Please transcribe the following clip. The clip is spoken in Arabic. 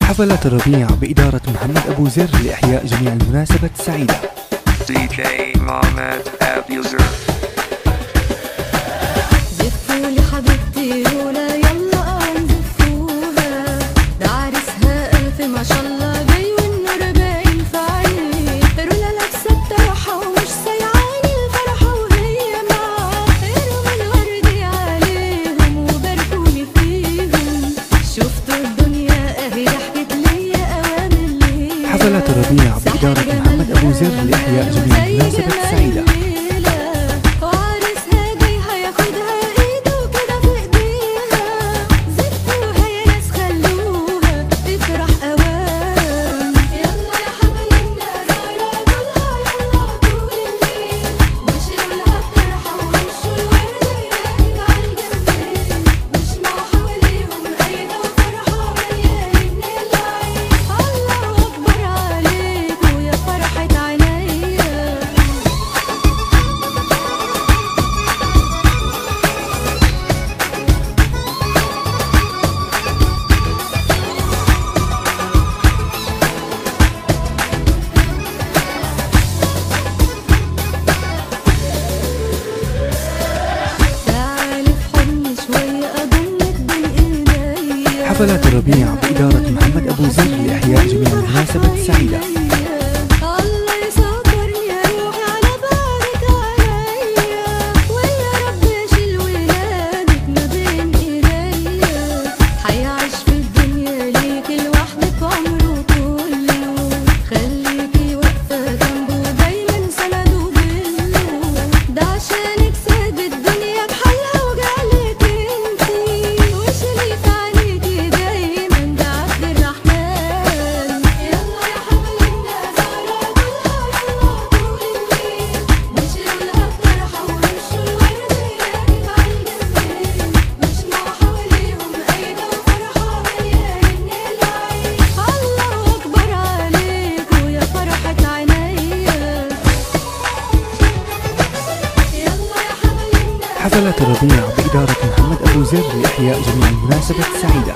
حفلات الربيع بإدارة محمد أبو زر لإحياء جميع المناسبات السعيدة. DJ Mohamed Abuzer. زفوا لي حبيبتي رولا يلا نزفوها، ده عرسها ألف ما شاء الله جاي والنور باين في عينيه، رولا لابسة الطرحة ومش سايعاني الفرحة وهي معاه، ارموا الورد عليهم وباركولي فيهم، شفتوا الدنيا اهي ضحكت ليا أوام الليل. حفلات الربيع بإدارة محمد أبو زر لإحياء جميع المناسبات السعيدة. حفلات الربيع بإدارة محمد أبو زر لإحياء جميع المناسبات السعيدة. حفلات الربيع بإدارة محمد أبو زر لإحياء جميع المناسبات السعيدة.